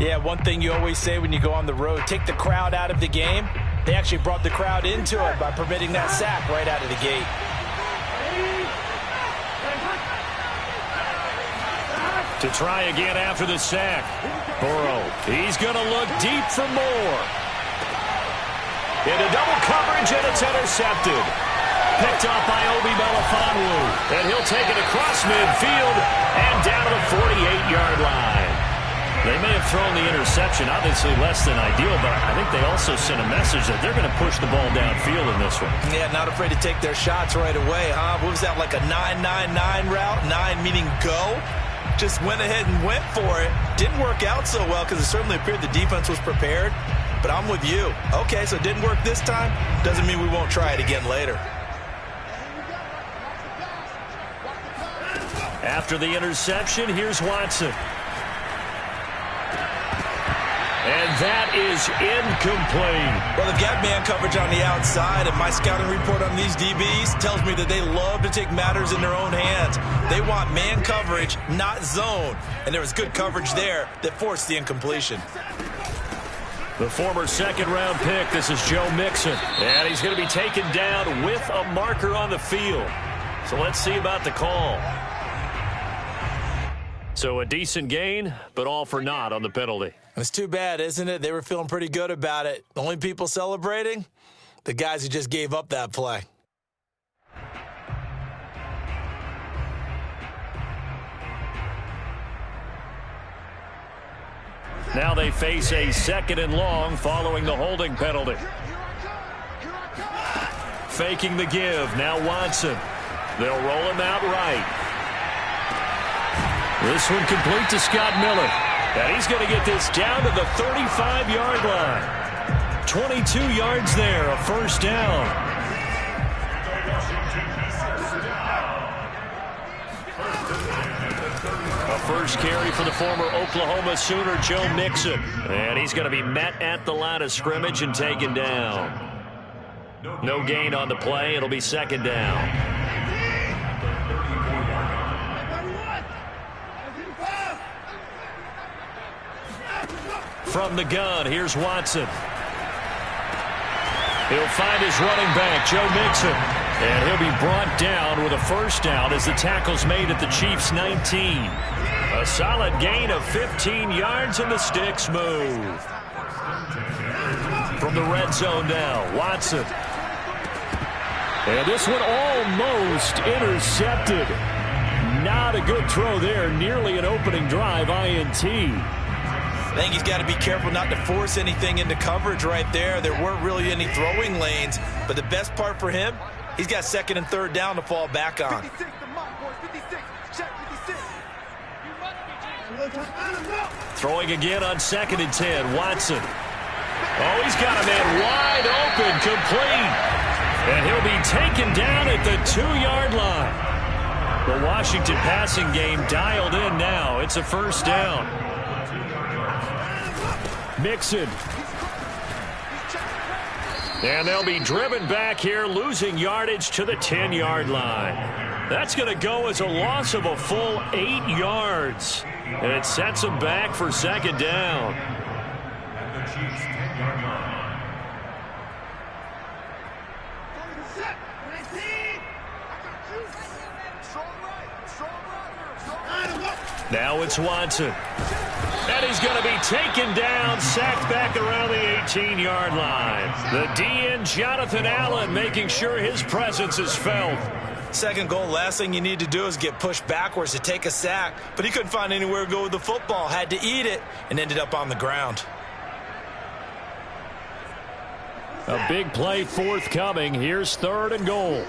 Yeah, one thing you always say when you go on the road, take the crowd out of the game. They actually brought the crowd into it by permitting that sack right out of the gate. To try again after the sack. Burrow, he's going to look deep for more. Into double coverage, and it's intercepted. Picked off by Obi Melifonwu. And he'll take it across midfield and down to the 48-yard line. They may have thrown the interception, obviously less than ideal, but I think they also sent a message that they're going to push the ball downfield in this one. Yeah, not afraid to take their shots right away, huh? What was that, like a 9-9-9 route? 9 meaning go? Just went ahead and went for it. Didn't work out so well because it certainly appeared the defense was prepared. But I'm with you. Okay, so it didn't work this time. Doesn't mean we won't try it again later. After the interception, here's Watson. And that is incomplete. Well, they've got man coverage on the outside, and my scouting report on these DBs tells me that they love to take matters in their own hands. They want man coverage, not zone. And there was good coverage there that forced the incompletion. The former second-round pick, this is Joe Mixon. And he's going to be taken down with a marker on the field. So let's see about the call. So a decent gain, but all for naught on the penalty. It's too bad, isn't it? They were feeling pretty good about it. The only people celebrating? The guys who just gave up that play. Now they face a 2nd and long following the holding penalty. Faking the give. Now Watson. They'll roll him out right. This one complete to Scott Miller. And he's going to get this down to the 35-yard line. 22 yards there, a first down. A first carry for the former Oklahoma Sooner, Joe Mixon. And he's going to be met at the line of scrimmage and taken down. No gain on the play. It'll be 2nd down. From the gun, here's Watson. He'll find his running back, Joe Mixon. And he'll be brought down with a first down as the tackle's made at the Chiefs' 19. A solid gain of 15 yards, and the sticks move. From the red zone now, Watson. And this one almost intercepted. Not a good throw there. Nearly an opening drive INT. I think he's got to be careful not to force anything into coverage right there. There weren't really any throwing lanes, but the best part for him, he's got 2nd and 3rd down to fall back on. 56, check 56. Throwing again on 2nd and 10, Watson. Oh, he's got a man wide open, complete. And he'll be taken down at the 2-yard line. The Washington passing game dialed in now. It's a first down. Mixon. And they'll be driven back here, losing yardage to the 10-yard line. That's going to go as a loss of a full 8 yards. And it sets them back for 2nd down. Now it's Watson. And he's going to be taken down, sacked back around the 18-yard line. The DN, Jonathan Allen, making sure his presence is felt. 2nd goal, last thing you need to do is get pushed backwards to take a sack. But he couldn't find anywhere to go with the football, had to eat it, and ended up on the ground. A big play forthcoming. Here's 3rd and goal.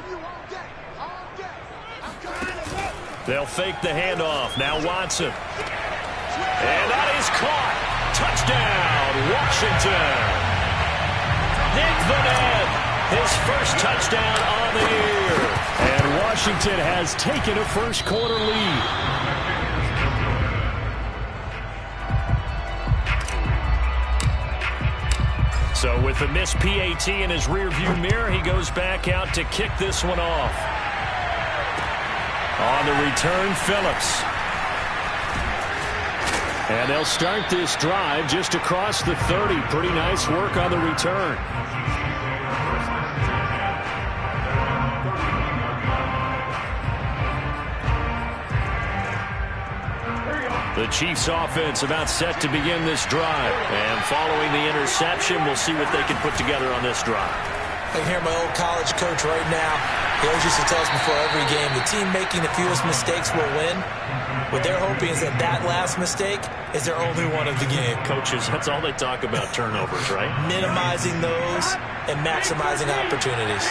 They'll fake the handoff. Now Watson. And that is caught. Touchdown, Washington. Nick Vanette, his first touchdown on the year. And Washington has taken a first-quarter lead. So with the missed PAT in his rearview mirror, he goes back out to kick this one off. On the return, Phillips. And they'll start this drive just across the 30. Pretty nice work on the return. The Chiefs offense about set to begin this drive. And following the interception, we'll see what they can put together on this drive. I can hear my old college coach right now. He always used to tell us before every game, the team making the fewest mistakes will win. What they're hoping is that that last mistake is their only one of the game. Coaches, that's all they talk about, turnovers, right? Minimizing those and maximizing opportunities.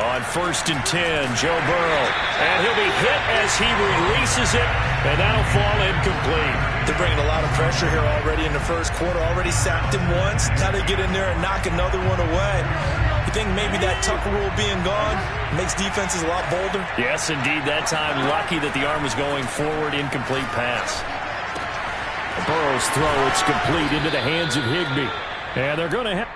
On 1st and 10, Joe Burrow. And he'll be hit as he releases it, and that'll fall incomplete. They're bringing a lot of pressure here already in the first quarter. Already sacked him once. Now they get in there and knock another one away. You think maybe that Tucker rule being gone makes defenses a lot bolder? Yes, indeed. That time, lucky that the arm was going forward. Incomplete pass. Burrow's throw, it's complete into the hands of Higbee. And they're going to have...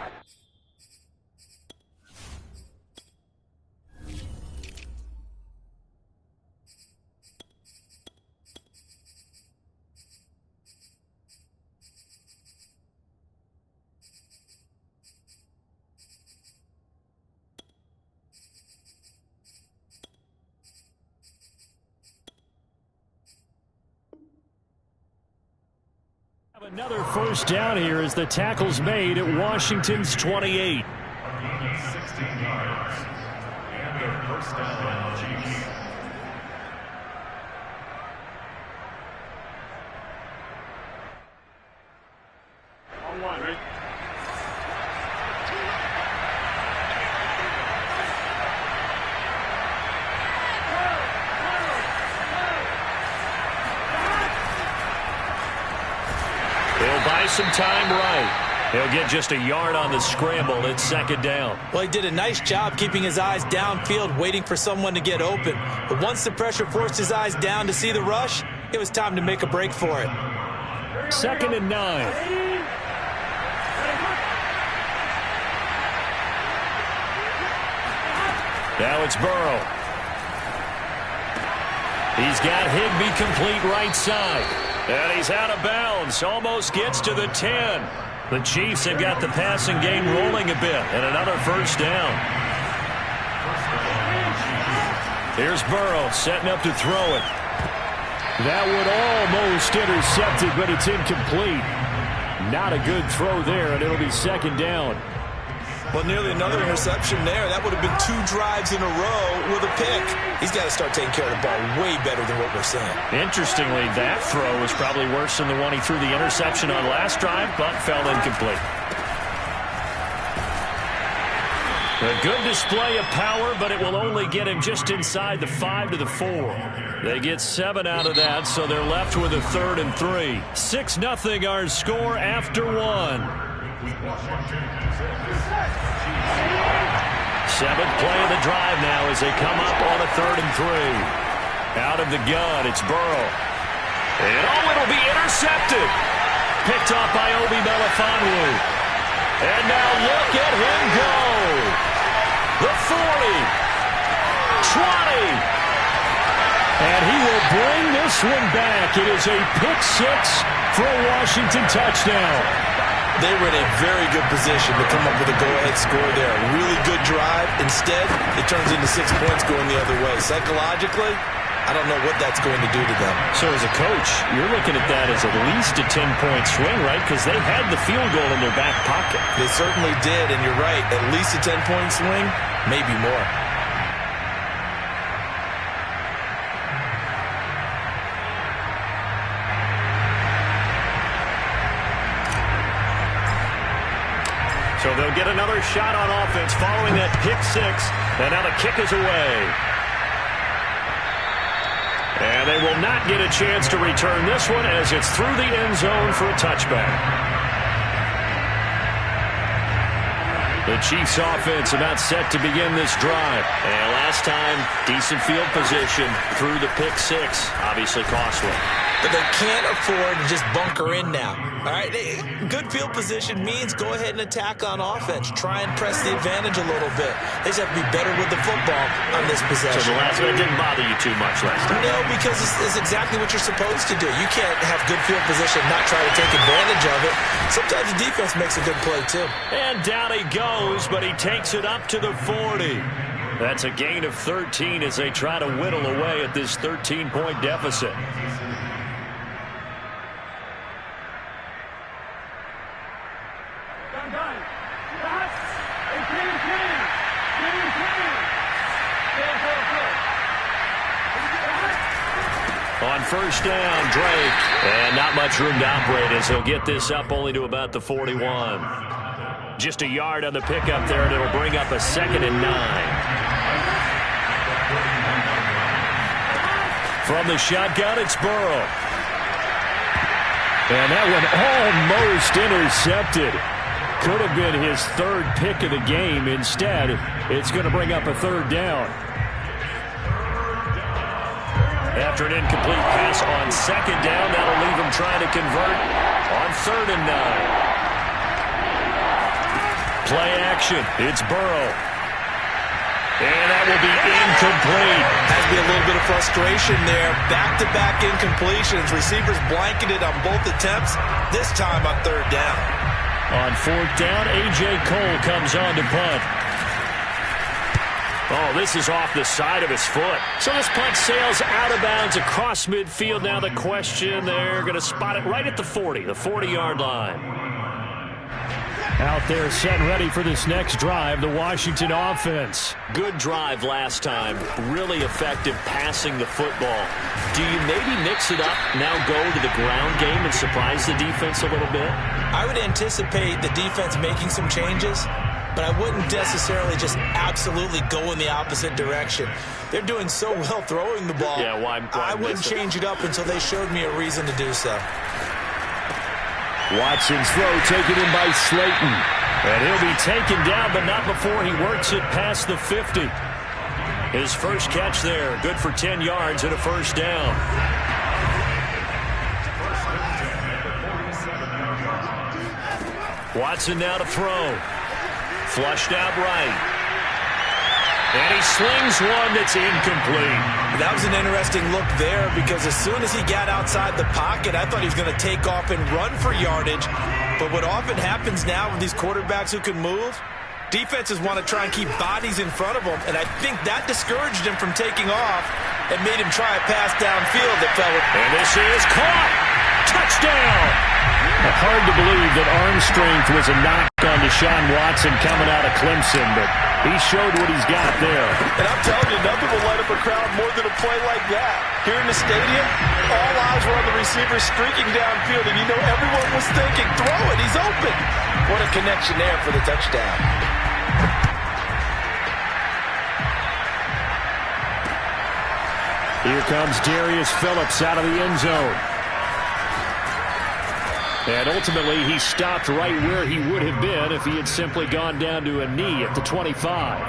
Another first down here as the tackle's made at Washington's 28. 16 yards. And a first down, Chiefs. On one, right? Buy some time right. He'll get just a yard on the scramble. It's 2nd down. Well, he did a nice job keeping his eyes downfield, waiting for someone to get open. But once the pressure forced his eyes down to see the rush, it was time to make a break for it. 2nd and 9. Now it's Burrow. He's got Higbee complete right side. And he's out of bounds. Almost gets to the 10. The Chiefs have got the passing game rolling a bit. And another first down. Here's Burrow setting up to throw it. That would almost intercept it, but it's incomplete. Not a good throw there, and it'll be 2nd down. Well, nearly another interception there. That would have been 2 drives in a row with a pick. He's got to start taking care of the ball way better than what we're seeing. Interestingly, that throw was probably worse than the one he threw the interception on last drive, but fell incomplete. A good display of power, but it will only get him just inside the 5 to the 4. They get 7 out of that, so they're left with a 3rd and 3. 6-0 our score after 1. 7th play of the drive now as they come up on a 3rd and 3. Out of the gun, it's Burrow. And it'll be intercepted. Picked off by Obi Melifonwu. And now look at him go. The 40. 20. And he will bring this one back. It is a pick 6 for a Washington touchdown. They were in a very good position to come up with a go-ahead score there. A really good drive. Instead, it turns into 6 points going the other way. Psychologically, I don't know what that's going to do to them. So as a coach, you're looking at that as at least a 10-point swing, right? Because they had the field goal in their back pocket. They certainly did, and you're right. At least a 10-point swing, maybe more. So they'll get another shot on offense following that pick 6. And now the kick is away. And they will not get a chance to return this one as it's through the end zone for a touchback. The Chiefs offense about set to begin this drive. And last time, decent field position through the pick 6. Obviously costly. but they can't afford to just bunker in now. All right, good field position means go ahead and attack on offense. Try and press the advantage a little bit. They just have to be better with the football on this possession. So the last one didn't bother you too much last time? No, because it's exactly what you're supposed to do. You can't have good field position and not try to take advantage of it. Sometimes the defense makes a good play, too. And down he goes, but he takes it up to the 40. That's a gain of 13 as they try to whittle away at this 13-point deficit. On first down, Drake. And not much room to operate as he'll get this up only to about the 41. Just a yard on the pickup there, and it'll bring up a 2nd and 9. From the shotgun, it's Burrow. And that one almost intercepted. Could have been his 3rd pick of the game. Instead, it's going to bring up a 3rd down. After an incomplete pass on 2nd down, that'll leave him trying to convert on 3rd and 9. Play action. It's Burrow. And that will be incomplete. Has to be a little bit of frustration there. Back-to-back incompletions. Receivers blanketed on both attempts, this time on 3rd down. On 4th down, A.J. Cole comes on to punt. Oh, this is off the side of his foot. So this punt sails out of bounds across midfield. Now the question, they're going to spot it right at the 40, the 40-yard line. Out there set and ready for this next drive, the Washington offense. Good drive last time. Really effective passing the football. Do you maybe mix it up, now go to the ground game and surprise the defense a little bit? I would anticipate the defense making some changes, but I wouldn't necessarily just absolutely go in the opposite direction. They're doing so well throwing the ball. Yeah, why I wouldn't change it up until they showed me a reason to do so. Watson's throw taken in by Slayton. And he'll be taken down, but not before he works it past the 50. His first catch there, good for 10 yards and a 1st down. Watson now to throw. Flushed out right. And he slings one that's incomplete. That was an interesting look there because as soon as he got outside the pocket, I thought he was going to take off and run for yardage. But what often happens now with these quarterbacks who can move, defenses want to try and keep bodies in front of them, and I think that discouraged him from taking off and made him try a pass downfield that fell. And this is caught. Touchdown. Hard to believe that arm strength was a knock on Deshaun Watson coming out of Clemson, but he showed what he's got there. And I'm telling you, nothing will light up a crowd more than a play like that. Here in the stadium, all eyes were on the receiver streaking downfield, and you know everyone was thinking, throw it, he's open. What a connection there for the touchdown. Here comes Darius Phillips out of the end zone. And ultimately, he stopped right where he would have been if he had simply gone down to a knee at the 25.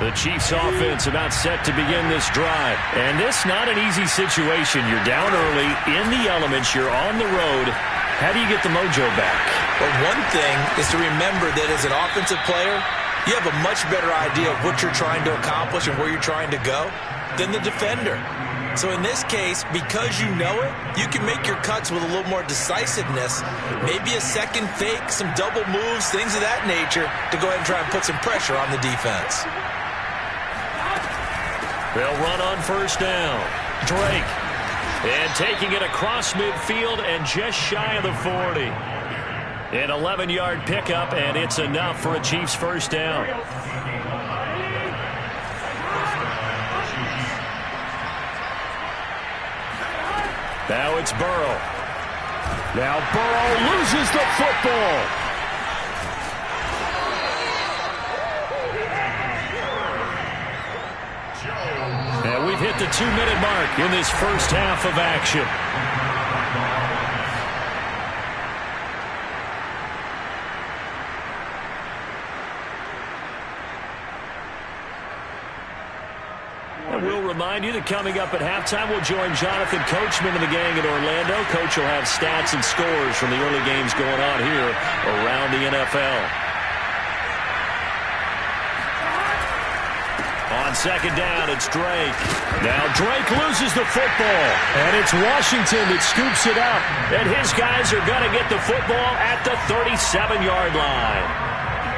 The Chiefs offense about set to begin this drive. And this not an easy situation. You're down early, in the elements, you're on the road. How do you get the mojo back? Well, one thing is to remember that as an offensive player, you have a much better idea of what you're trying to accomplish and where you're trying to go than the defender. So in this case, because you know it, you can make your cuts with a little more decisiveness. Maybe a second fake, some double moves, things of that nature to go ahead and try and put some pressure on the defense. They'll run on first down. Drake. And taking it across midfield and just shy of the 40. An 11-yard pickup, and it's enough for a Chiefs first down. Now it's Burrow. Now Burrow loses the football. And we've hit the 2-minute mark in this first half of action. remind you that coming up at halftime, we'll join Jonathan Coachman and the gang in Orlando. Coach will have stats and scores from the early games going on here around the NFL. On second down, it's Drake. Now Drake loses the football, and it's Washington that scoops it up. And his guys are going to get the football at the 37-yard line.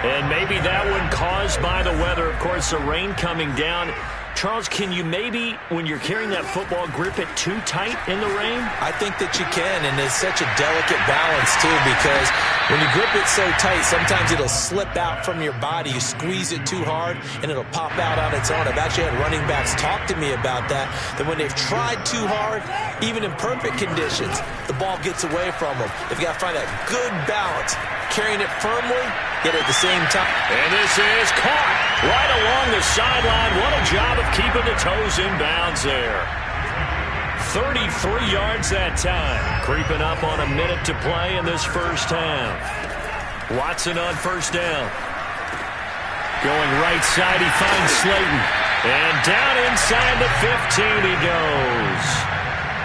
And maybe that one caused by the weather. Of course, the rain coming down. Charles, can you maybe, when you're carrying that football, grip it too tight in the rain? I think that you can, and it's such a delicate balance, too, because when you grip it so tight, sometimes it'll slip out from your body. You squeeze it too hard, and it'll pop out on its own. I've actually had running backs talk to me about that when they've tried too hard, even in perfect conditions, the ball gets away from them. They've got to find that good balance, carrying it firmly, yet at the same time. And this is caught right along the sideline. What a job of keeping the toes in bounds there. 33 yards that time. Creeping up on a minute to play in this first half. Watson on first down. Going right side, he finds Slayton. And down inside the 15 he goes.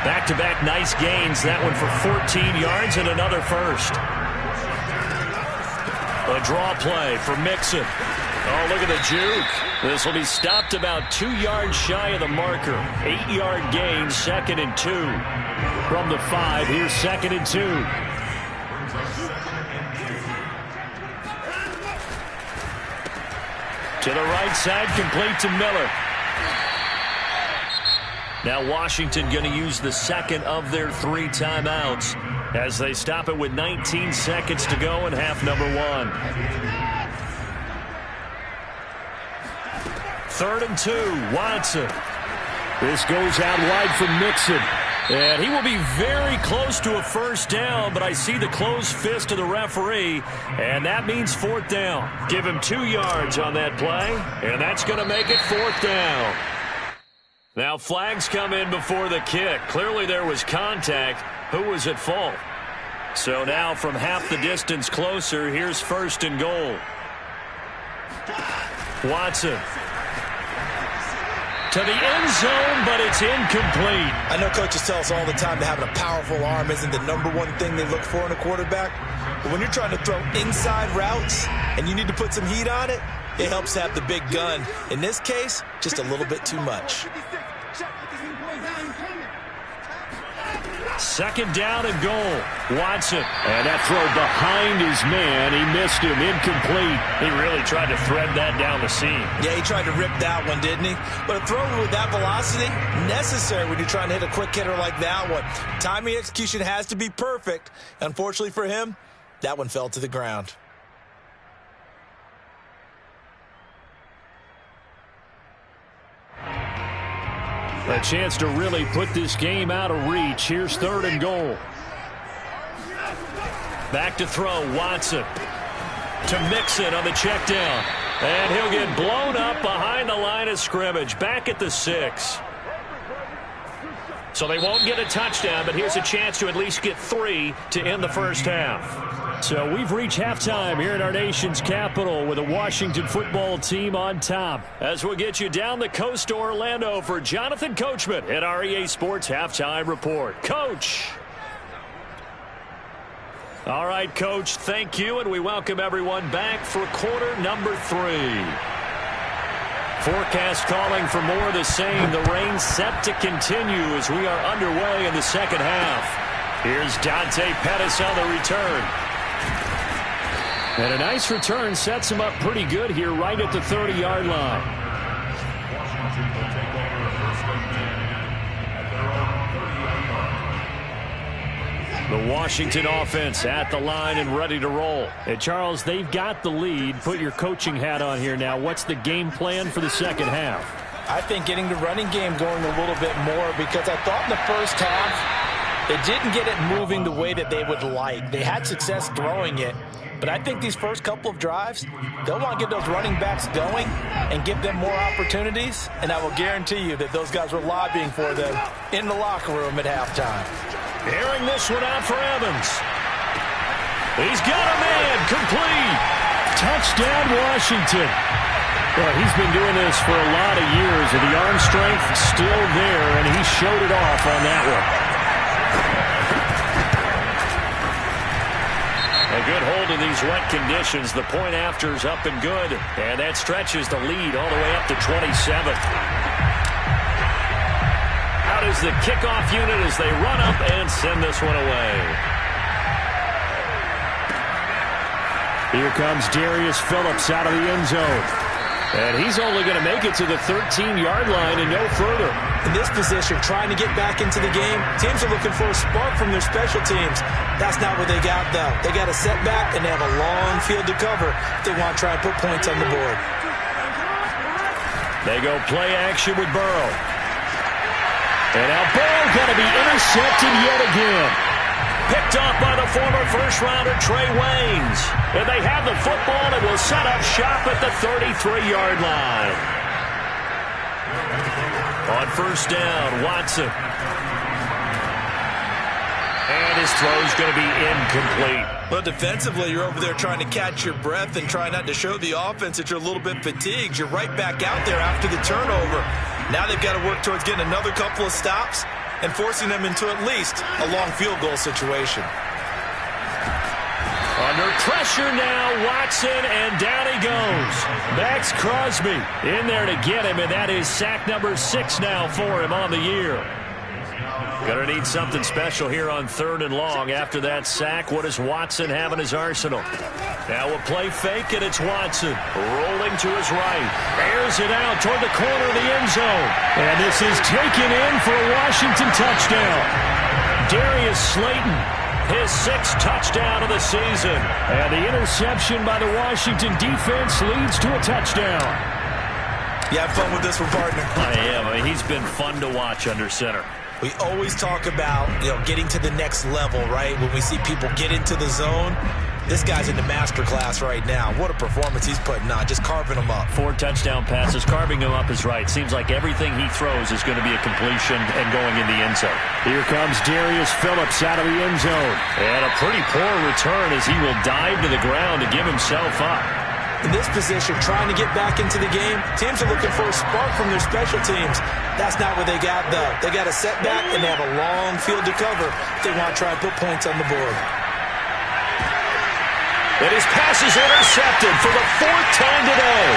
Back-to-back nice gains. That one for 14 yards and another first. A draw play for Mixon. Oh, look at the juke. This will be stopped about 2 yards shy of the marker. 8-yard gain, 2nd and 2. From the 5, here's 2nd and 2. To the right side, complete to Miller. Now Washington going to use the second of their 3 timeouts as they stop it with 19 seconds to go in half number 1. 3rd and 2, Watson. This goes out wide for Mixon. And he will be very close to a first down, but I see the closed fist of the referee, and that means 4th down. Give him 2 yards on that play, and that's going to make it 4th down. Now flags come in before the kick. Clearly there was contact. Who was at fault? So now from half the distance closer, here's 1st and goal. Watson. To the end zone, but it's incomplete. I know coaches tell us all the time that having a powerful arm isn't the number one thing they look for in a quarterback. But when you're trying to throw inside routes and you need to put some heat on it, it helps to have the big gun. In this case, just a little bit too much. 2nd down and goal. Watson. And that throw behind his man. He missed him. Incomplete. He really tried to thread that down the seam. Yeah, he tried to rip that one, didn't he? But a throw with that velocity, necessary when you're trying to hit a quick hitter like that one. Timing execution has to be perfect. Unfortunately for him, that one fell to the ground. A chance to really put this game out of reach. Here's 3rd and goal. Back to throw, Watson. To Mixon on the check down. And he'll get blown up behind the line of scrimmage. Back at the 6. So they won't get a touchdown, but here's a chance to at least get 3 to end the first half. So we've reached halftime here in our nation's capital with the Washington football team on top. As we'll get you down the coast to Orlando for Jonathan Coachman at our EA Sports Halftime Report. Coach! All right, Coach, thank you, and we welcome everyone back for quarter number 3. Forecast calling for more of the same. The rain set to continue as we are underway in the second half. Here's Dante Pettis on the return. And a nice return sets him up pretty good here right at the 30-yard line. Washington will take over first and 10 at their own 30-yard line. The Washington offense at the line and ready to roll. Hey, Charles, they've got the lead. Put your coaching hat on here now. What's the game plan for the second half? I think getting the running game going a little bit more, because I thought in the first half they didn't get it moving the way that they would like. They had success throwing it. But I think these first couple of drives, they'll want to get those running backs going and give them more opportunities. And I will guarantee you that those guys were lobbying for them in the locker room at halftime. Airing this one out for Evans. He's got a man complete. Touchdown, Washington. Well, he's been doing this for a lot of years, and the arm strength still there, and he showed it off on that one. A good hold in these wet conditions. The point after's up and good, and that stretches the lead all the way up to 27. Out is the kickoff unit as they run up and send this one away. Here comes Darius Phillips out of the end zone. And he's only going to make it to the 13-yard line and no further. In this position, trying to get back into the game, teams are looking for a spark from their special teams. That's not what they got, though. They got a setback, and they have a long field to cover if they want to try and put points on the board. They go play action with Burrow. And now Burrow going to be intercepted yet again. Picked up by the former first-rounder Trey Waynes. And they have the football and will set up shop at the 33-yard line. On first down, Watson. And his throw's going to be incomplete. Well, defensively, you're over there trying to catch your breath and try not to show the offense that you're a little bit fatigued. You're right back out there after the turnover. Now they've got to work towards getting another couple of stops and forcing them into at least a long field goal situation. Under pressure now, Watson, and down he goes. Max Crosby in there to get him, and that is sack number 6 now for him on the year. Gonna need something special here on 3rd and long. After that sack, what does Watson have in his arsenal? Now a play fake, and it's Watson rolling to his right. Airs it out toward the corner of the end zone. And this is taken in for a Washington touchdown. Darius Slayton, his 6th touchdown of the season. And the interception by the Washington defense leads to a touchdown. You have fun with this one, partner? I am. I mean, he's been fun to watch under center. We always talk about, getting to the next level, right? When we see people get into the zone, this guy's in the master class right now. What a performance he's putting on, just carving them up. 4 touchdown passes. Carving him up is right. Seems like everything he throws is going to be a completion and going in the end zone. Here comes Darius Phillips out of the end zone. And a pretty poor return as he will dive to the ground to give himself up. In this position, trying to get back into the game, teams are looking for a spark from their special teams. That's not what they got, though. They got a setback, and they have a long field to cover if they want to try and put points on the board. And his pass is intercepted for the 4th time today.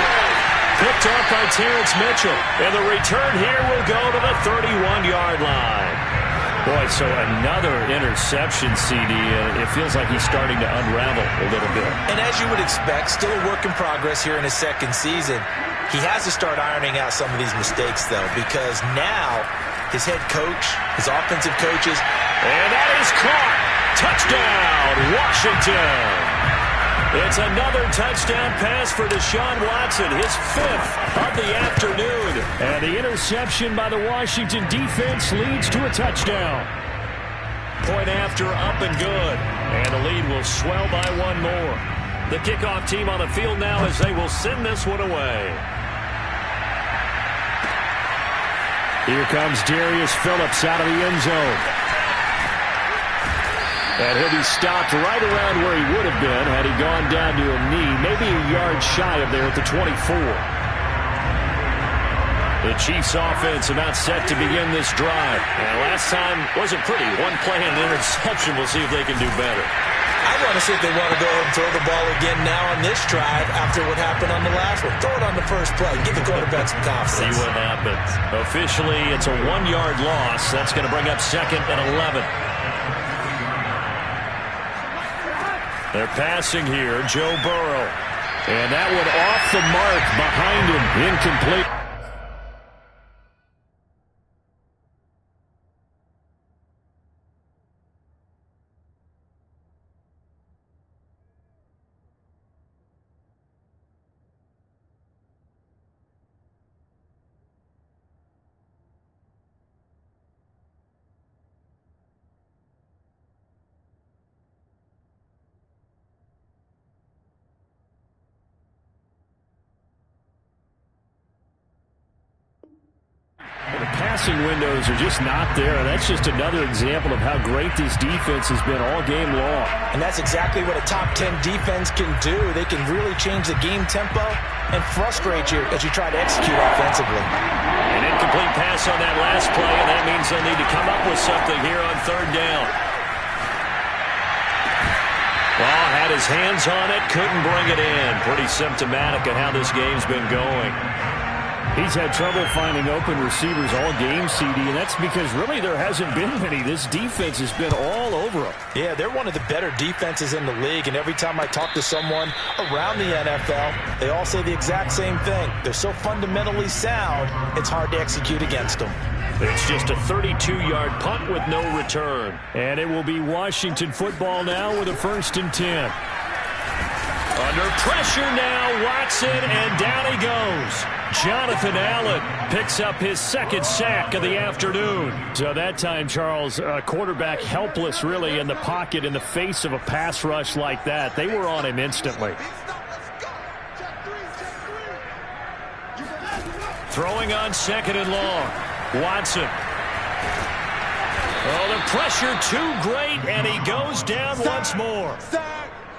Picked up by Terrence Mitchell. And the return here will go to the 31-yard line. Boy, so another interception, CD. It feels like he's starting to unravel a little bit. And as you would expect, still a work in progress here in his 2nd season. He has to start ironing out some of these mistakes, though, because now his head coach, his offensive coaches. And that is caught. Touchdown, Washington. It's another touchdown pass for Deshaun Watson, his 5th of the afternoon. And the interception by the Washington defense leads to a touchdown. Point after up and good. And the lead will swell by 1 more. The kickoff team on the field now as they will send this one away. Here comes Darius Phillips out of the end zone. And he'll be stopped right around where he would have been had he gone down to a knee, maybe a yard shy of there at the 24. The Chiefs offense about set to begin this drive. And last time wasn't pretty. 1 play and an interception. We'll see if they can do better. I want to see if they want to go ahead and throw the ball again now on this drive after what happened on the last one. Throw it on the first play. Give the quarterback some confidence. See what happens. Officially, it's a 1-yard loss. That's going to bring up 2nd and 11. They're passing here, Joe Burrow. And that one off the mark behind him, incomplete. passing windows are just not there. That's just another example of how great this defense has been all game long. And that's exactly what a top 10 defense can do. They can really change the game tempo and frustrate you as you try to execute offensively. An incomplete pass on that last play, and that means they'll need to come up with something here on third down. Ball had his hands on it, couldn't bring it in. Pretty symptomatic of how this game's been going. He's had trouble finding open receivers all game, CD, and that's because really there hasn't been many. This defense has been all over him. Yeah, they're one of the better defenses in the league, and every time I talk to someone around the NFL, they all say the exact same thing. They're so fundamentally sound, it's hard to execute against them. It's just a 32-yard punt with no return. And it will be Washington football now with a 1st and 10. Under pressure now, Watson, and down he goes. Jonathan Allen picks up his 2nd sack of the afternoon. So that time, Charles, quarterback helpless really in the pocket in the face of a pass rush like that. They were on him instantly. Throwing on 2nd and long. Watson. Oh, the pressure too great, and he goes down once more.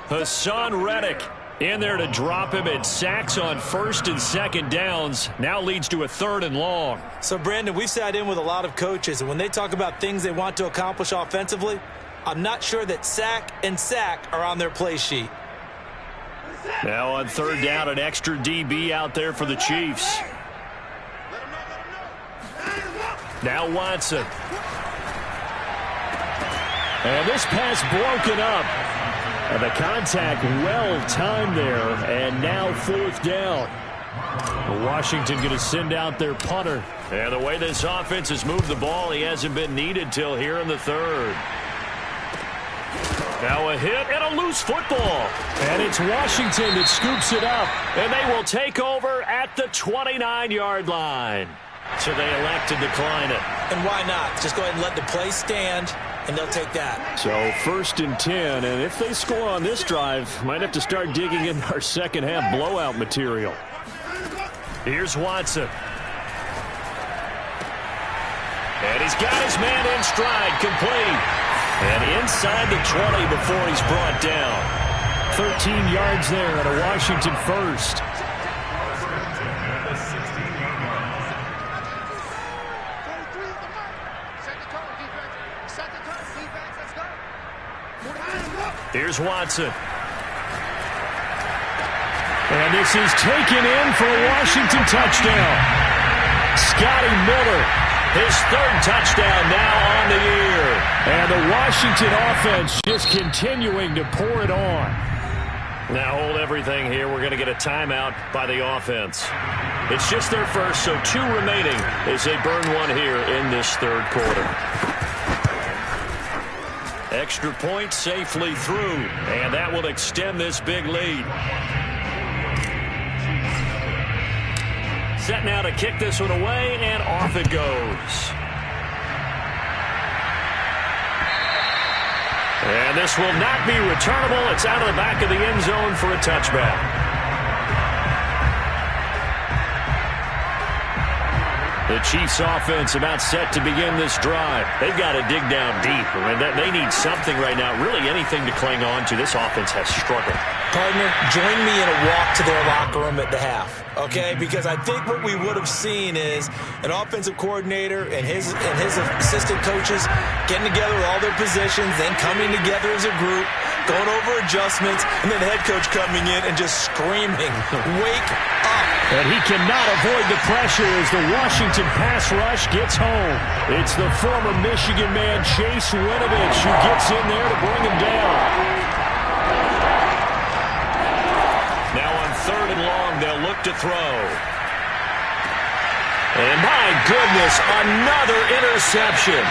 Hassan Reddick in there to drop him, and sacks on 1st and 2nd downs. Now leads to a 3rd and long. So, Brandon, we've sat in with a lot of coaches, and when they talk about things they want to accomplish offensively, I'm not sure that sack and sack are on their play sheet. Now on 3rd down, an extra DB out there for the Chiefs. Now Watson. And this pass broken up. And the contact well-timed there, and now 4th down. Washington going to send out their punter. And the way this offense has moved the ball, he hasn't been needed till here in the 3rd. Now a hit and a loose football. And it's Washington that scoops it up. And they will take over at the 29-yard line. So they elect to decline it. And why not? Just go ahead and let the play stand, and they'll take that. So 1st and 10, and if they score on this drive, might have to start digging in our second half blowout material. Here's Watson. And he's got his man in stride, complete. And inside the 20 before he's brought down. 13 yards there at a Washington 1st. Here's Watson. And this is taken in for a Washington touchdown. Scotty Miller, his 3rd touchdown now on the year. And the Washington offense just continuing to pour it on. Now hold everything here. We're going to get a timeout by the offense. It's just their first, so 2 remaining as they burn one here in this 3rd quarter. Extra point safely through, and that will extend this big lead. Set now to kick this one away, and off it goes. And this will not be returnable. It's out of the back of the end zone for a touchback. The Chiefs offense about set to begin this drive. They've got to dig down deep. I mean, they need something right now, really anything to cling on to. This offense has struggled. Partner, join me in a walk to their locker room at the half, okay? Because I think what we would have seen is an offensive coordinator and his assistant coaches getting together with all their positions, then coming together as a group, going over adjustments, and then the head coach coming in and just screaming, "Wake up!" And he cannot avoid the pressure as the Washington pass rush gets home. It's the former Michigan man, Chase Winovich, who gets in there to bring him down. Now on 3rd and long, they'll look to throw. And my goodness, another interception.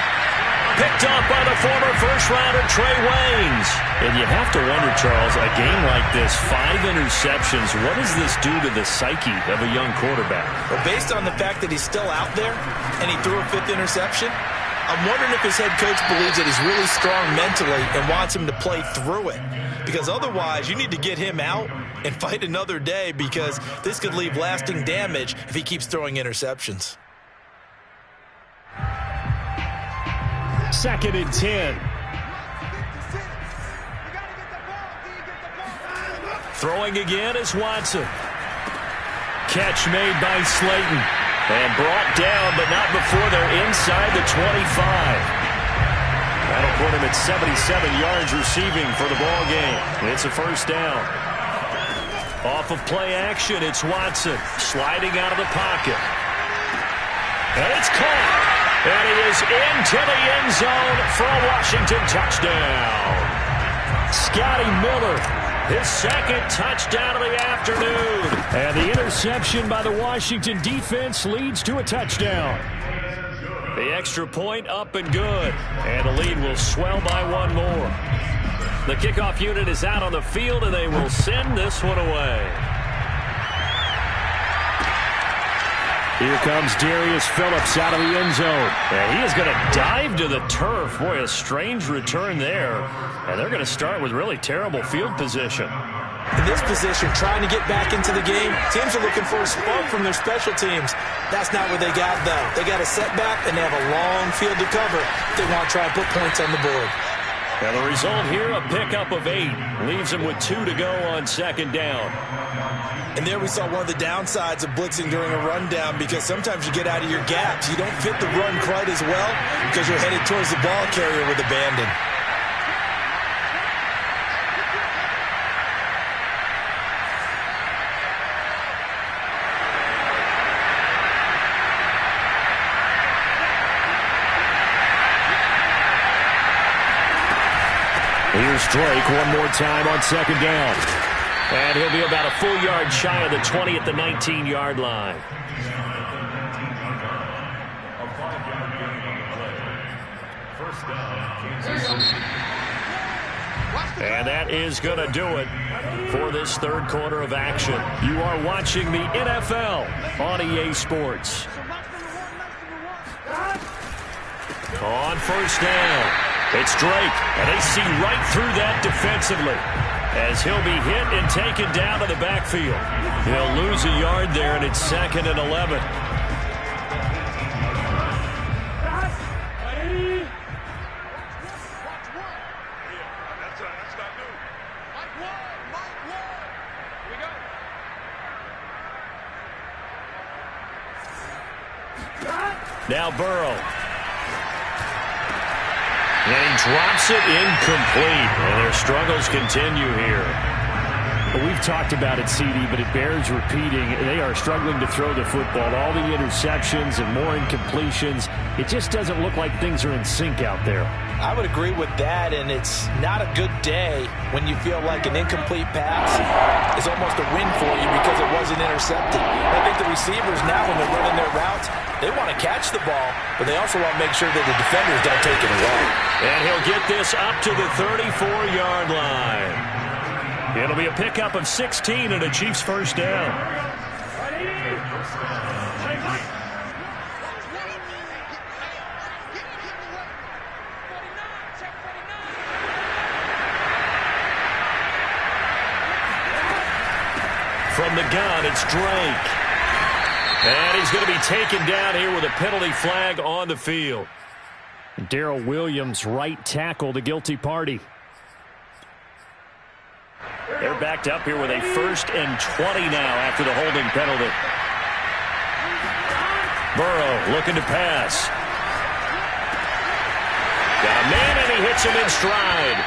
Picked up by the former first-rounder Trey Waynes. And you have to wonder, Charles, a game like this, 5 interceptions, what does this do to the psyche of a young quarterback? Well, based on the fact that he's still out there and he threw a 5th interception, I'm wondering if his head coach believes that he's really strong mentally and wants him to play through it. Because otherwise, you need to get him out and fight another day, because this could leave lasting damage if he keeps throwing interceptions. 2nd and 10. Throwing again is Watson. Catch made by Slayton. And brought down, but not before they're inside the 25. That'll put him at 77 yards receiving for the ball game. It's a first down. Off of play action, it's Watson sliding out of the pocket. And it's caught. And he is into the end zone for a Washington touchdown. Scotty Miller, his 2nd touchdown of the afternoon. And the interception by the Washington defense leads to a touchdown. The extra point up and good. And the lead will swell by one more. The kickoff unit is out on the field, and they will send this one away. Here comes Darius Phillips out of the end zone. And he is going to dive to the turf. Boy, a strange return there. And they're going to start with really terrible field position. In this position, trying to get back into the game, teams are looking for a spark from their special teams. That's not what they got, though. They got a setback, and they have a long field to cover if they want to try and put points on the board. And the result here, a pickup of 8. Leaves them with 2 to go on 2nd down. And there we saw one of the downsides of blitzing during a rundown, because sometimes you get out of your gaps. You don't fit the run quite as well because you're headed towards the ball carrier with abandon. Here's Drake one more time on 2nd down. And he'll be about a full yard shy of the 20 at the 19-yard line. And that is going to do it for this 3rd quarter of action. You are watching the NFL on EA Sports. On 1st down. It's Drake, and they see right through that defensively as he'll be hit and taken down to the backfield. He'll lose a yard there, and it's 2nd and 11. Now Burrow. And he drops it incomplete. And their struggles continue here. Well, we've talked about it, CD, but it bears repeating. They are struggling to throw the football. All the interceptions and more incompletions. It just doesn't look like things are in sync out there. I would agree with that, and it's not a good day when you feel like an incomplete pass is almost a win for you because it wasn't intercepted. I think the receivers now, when they're running their routes, they want to catch the ball, but they also want to make sure that the defenders don't take it away. And he'll get this up to the 34-yard line. It'll be a pickup of 16 and a Chiefs first down. From the gun, it's Drake. And he's going to be taken down here with a penalty flag on the field. Darrell Williams, right tackle, the guilty party. They're backed up here with a 1st and 20 now after the holding penalty. Burrow looking to pass. Got a man, and he hits him in stride.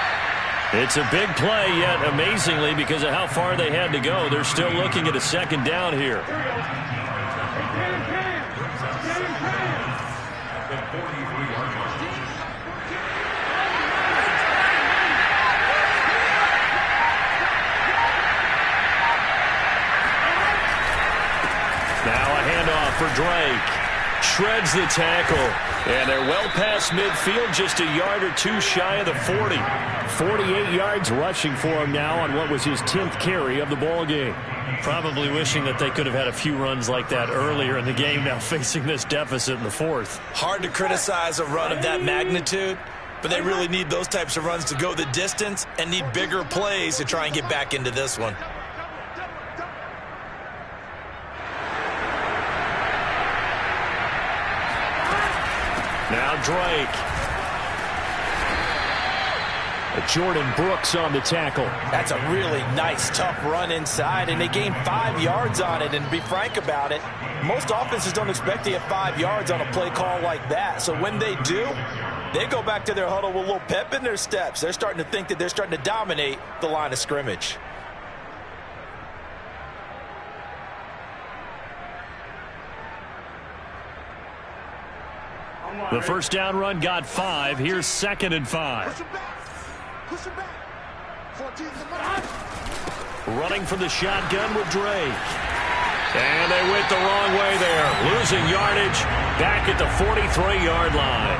It's a big play, yet amazingly, because of how far they had to go, they're still looking at a 2nd down here. Now a handoff for Drake. Shreds the tackle. And they're well past midfield, just a yard or 2 shy of the 40. 48 yards rushing for him now on what was his 10th carry of the ball game. Probably wishing that they could have had a few runs like that earlier in the game, now facing this deficit in the 4th. Hard to criticize a run of that magnitude, but they really need those types of runs to go the distance and need bigger plays to try and get back into this one. Now Drake. Jordan Brooks on the tackle. That's a really nice, tough run inside, and they gained 5 yards on it. And to be frank about it, most offenses don't expect to get 5 yards on a play call like that. So when they do, they go back to their huddle with a little pep in their steps. They're starting to think that they're starting to dominate the line of scrimmage. The first down run got 5. Here's 2nd and 5. Push him back. Push him back. 14 to the Running from the shotgun with Drake. And they went the wrong way there. Losing yardage back at the 43-yard line.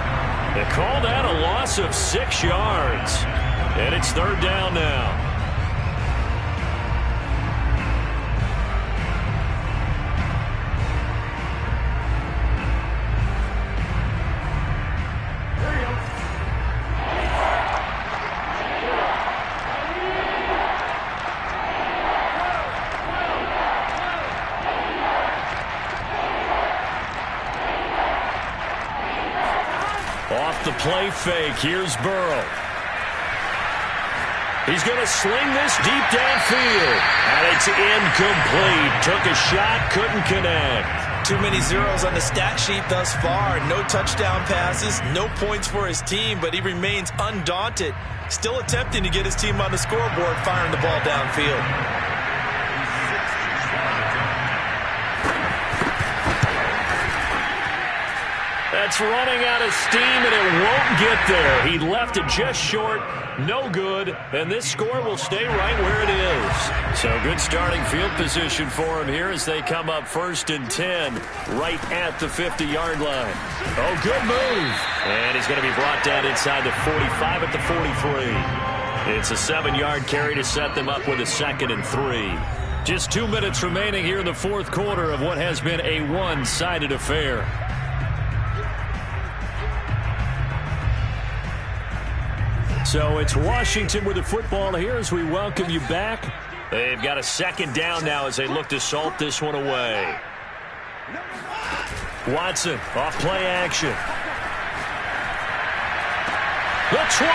They call that a loss of 6 yards. And it's 3rd down now. Off the play fake, here's Burrow. He's going to sling this deep downfield. And it's incomplete. Took a shot, couldn't connect. Too many zeros on the stat sheet thus far. No touchdown passes, no points for his team, but he remains undaunted. Still attempting to get his team on the scoreboard, firing the ball downfield. That's running out of steam, and it won't get there. He left it just short, no good, and this score will stay right where it is. So good starting field position for him here as they come up 1st and 10, right at the 50-yard line. Oh, good move. And he's going to be brought down inside the 45 at the 43. It's a 7-yard carry to set them up with a 2nd and 3. Just 2 minutes remaining here in the 4th quarter of what has been a one-sided affair. So it's Washington with the football here as we welcome you back. They've got a 2nd down now as they look to salt this one away. Watson off play action. The 20,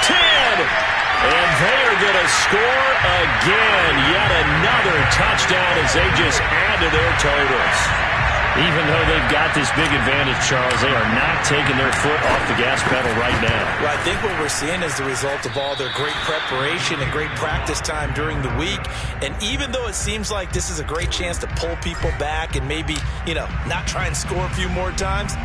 10, and they are going to score again. Yet another touchdown as they just add to their totals. Even though they've got this big advantage, Charles, they are not taking their foot off the gas pedal right now. Well, I think what we're seeing is the result of all their great preparation and great practice time during the week. And even though it seems like this is a great chance to pull people back and maybe, not try and score a few more times,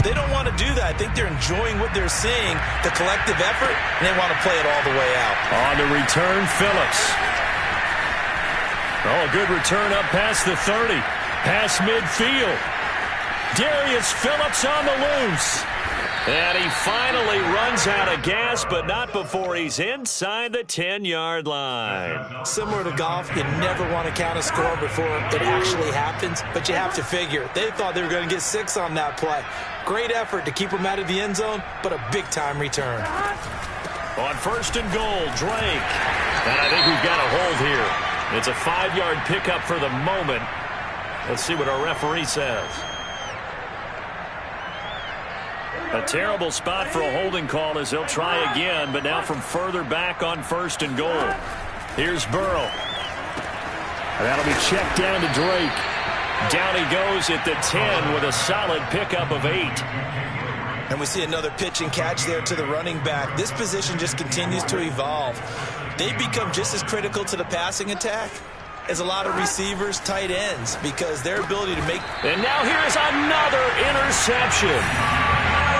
they don't want to do that. I think they're enjoying what they're seeing, the collective effort, and they want to play it all the way out. On the return, Phillips. Oh, a good return up past the 30. Past midfield. Darius Phillips on the loose. And he finally runs out of gas, but not before he's inside the 10-yard line. Similar to golf, you never want to count a score before it actually happens, but you have to figure. They thought they were going to get 6 on that play. Great effort to keep them out of the end zone, but a big-time return. On 1st and goal, Drake. And I think we've got a hold here. It's a 5-yard pickup for the moment. Let's see what our referee says. A terrible spot for a holding call as they'll try again, but now from further back on 1st and goal. Here's Burrow. And that'll be checked down to Drake. Down he goes at the 10 with a solid pickup of 8. And we see another pitch and catch there to the running back. This position just continues to evolve. They become just as critical to the passing attack as a lot of receivers, tight ends, because their ability to make... And now here's another interception.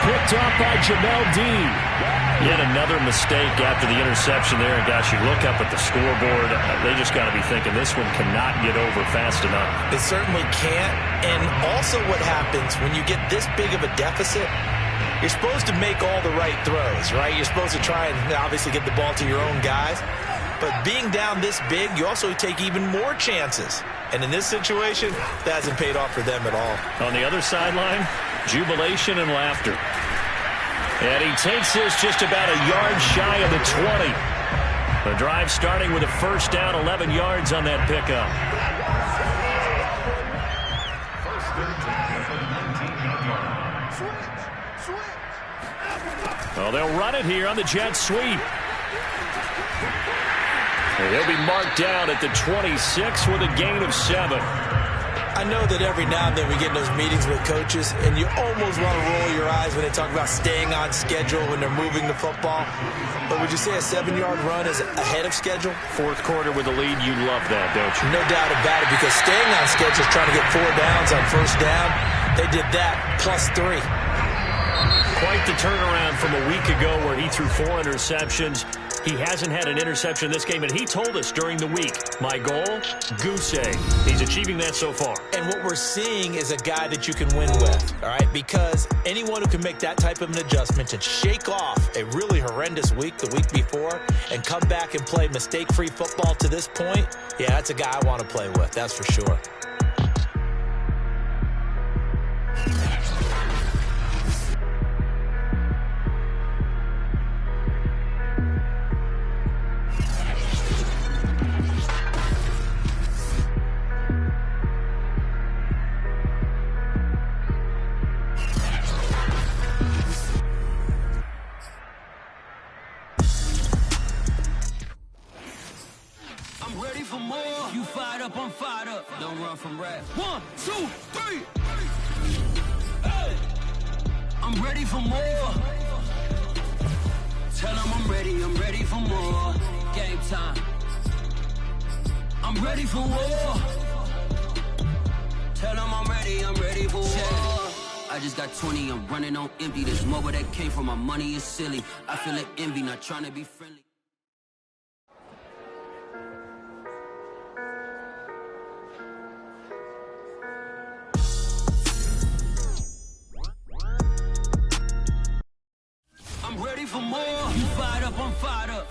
Picked up by Jamel Dean. Yet another mistake after the interception there. And gosh, you look up at the scoreboard, they just got to be thinking this one cannot get over fast enough. It certainly can't. And also what happens when you get this big of a deficit, you're supposed to make all the right throws, right? You're supposed to try and obviously get the ball to your own guys. But being down this big, you also take even more chances. And in this situation, that hasn't paid off for them at all. On the other sideline, jubilation and laughter. And he takes this just about a yard shy of the 20. The drive starting with a 1st down, 11 yards on that pickup. Well, they'll run it here on the jet sweep. And he'll be marked down at the 26 with a gain of 7. I know that every now and then we get in those meetings with coaches, and you almost want to roll your eyes when they talk about staying on schedule when they're moving the football. But would you say a 7-yard run is ahead of schedule? Fourth quarter with the lead, you love that, don't you? No doubt about it, because staying on schedule is trying to get 4 downs on first down. They did that plus 3. Quite the turnaround from a week ago where he threw 4 interceptions. He hasn't had an interception this game, and he told us during the week, my goal, goose egg. He's achieving that so far. And what we're seeing is a guy that you can win with, all right? Because anyone who can make that type of an adjustment and shake off a really horrendous week the week before and come back and play mistake-free football to this point, yeah, that's a guy I want to play with, that's for sure. I'm fired up. Don't run from rap. 1, 2, 3. Hey. I'm ready for more. Tell them I'm ready for more. Game time. I'm ready for war. Tell them I'm ready for war. I just got 20, I'm running on empty. This mobile that came from my money is silly. I feel it envy, not trying to be friendly. I'm ready for more. You fired up, I'm fired up.